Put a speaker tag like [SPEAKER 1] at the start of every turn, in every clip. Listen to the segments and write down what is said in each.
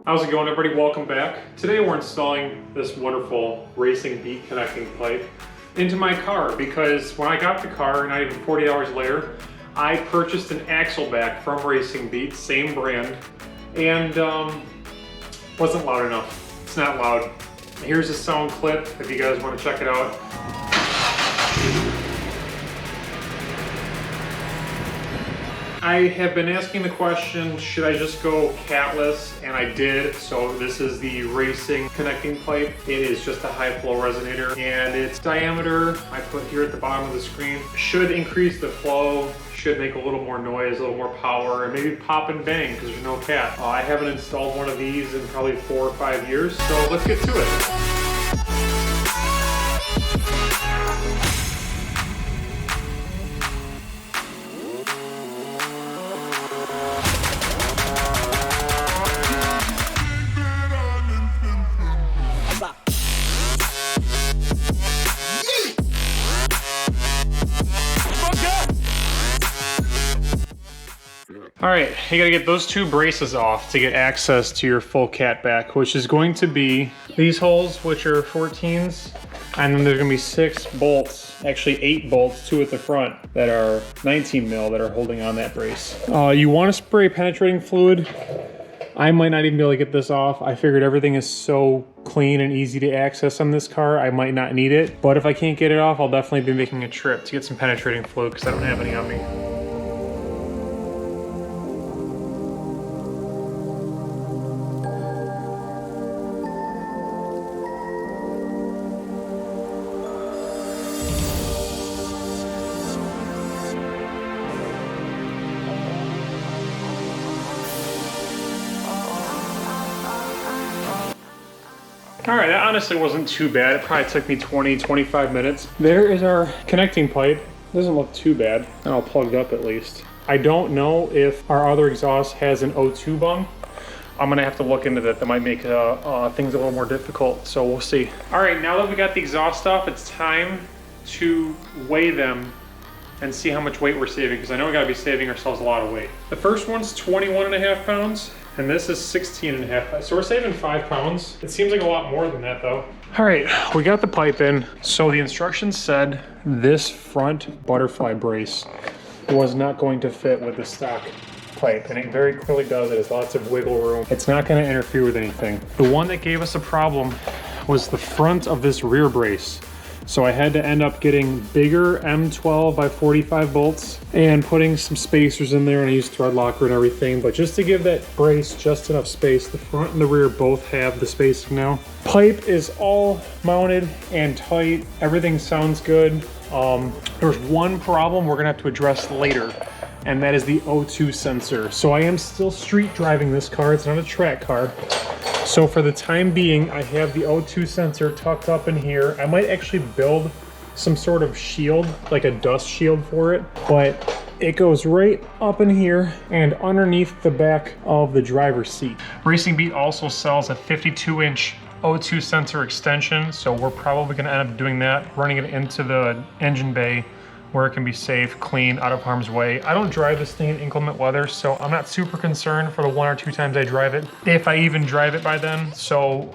[SPEAKER 1] How's it going, everybody? Welcome back. Today we're installing this wonderful Racing Beat connecting plate into my car because when I got the car, not even 40 hours later, I purchased an axle back from Racing Beat, same brand, and wasn't loud enough. It's not loud. Here's a sound clip if you guys want to check it out. I have been asking the question, should I just go catless? And I did. So this is the Racing connecting plate. It is just a high flow resonator, and its diameter, I put here at the bottom of the screen, should increase the flow, should make a little more noise, a little more power, and maybe pop and bang because there's no cat. I haven't installed one of these in probably 4 or 5 years, so let's get to it. All right, you gotta get those 2 braces off to get access to your full cat back, which is going to be these holes, which are 14s, and then there's gonna be 6 bolts, actually 8 bolts, 2 at the front, that are 19 mil that are holding on that brace. You wanna spray penetrating fluid. I might not even be able to get this off. I figured everything is so clean and easy to access on this car, I might not need it. But if I can't get it off, I'll definitely be making a trip to get some penetrating fluid because I don't have any on me. All right, that honestly wasn't too bad. It probably took me 20, 25 minutes. There is our connecting pipe. Doesn't look too bad. And all plugged up at least. I don't know if our other exhaust has an O2 bung. I'm gonna have to look into that. That might make things a little more difficult, so we'll see. All right, now that we got the exhaust off, it's time to weigh them and see how much weight we're saving, because I know we gotta be saving ourselves a lot of weight. The first one's 21.5 pounds. And this is 16.5, so we're saving 5 pounds. It seems like a lot more than that though. All right, we got the pipe in. So the instructions said this front butterfly brace was not going to fit with the stock pipe, and it very clearly does. It has lots of wiggle room. It's not gonna interfere with anything. The one that gave us a problem was the front of this rear brace. So I had to end up getting bigger M12 by 45 bolts and putting some spacers in there, and I used thread locker and everything. But just to give that brace just enough space, the front and the rear both have the spacing now. Pipe is all mounted and tight. Everything sounds good. There's one problem we're gonna have to address later, and that is the O2 sensor. So I am still street driving this car. It's not a track car. So for the time being, I have the O2 sensor tucked up in here. I might actually build some sort of shield, like a dust shield for it, but it goes right up in here and underneath the back of the driver's seat. Racing Beat also sells a 52-inch O2 sensor extension, so we're probably gonna end up doing that, running it into the engine bay where it can be safe, clean, out of harm's way. I don't drive this thing in inclement weather, so I'm not super concerned for the 1 or 2 times I drive it, if I even drive it by then. So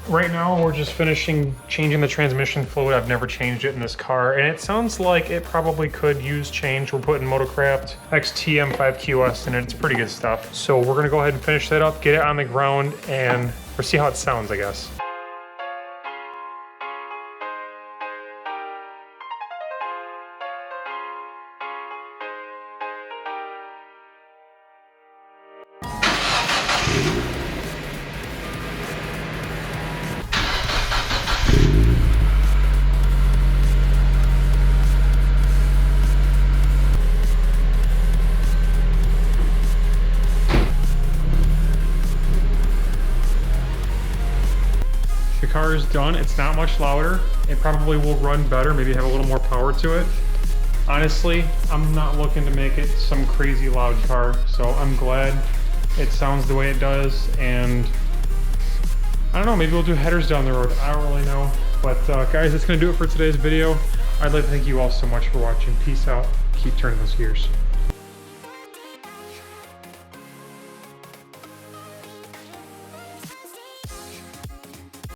[SPEAKER 1] right now we're just finishing changing the transmission fluid. I've never changed it in this car, and it sounds like it probably could use change. We're putting Motocraft XTM5QS in it. It's pretty good stuff. So we're gonna go ahead and finish that up, get it on the ground, and we'll see how it sounds, I guess. The car is done. It's not much louder. It probably will run better, maybe have a little more power to it. Honestly, I'm not looking to make it some crazy loud car, so I'm glad it sounds the way it does. And I don't know, maybe we'll do headers down the road. I don't really know. But guys, that's gonna do it for today's video. I'd like to thank you all so much for watching. Peace out. Keep turning those gears.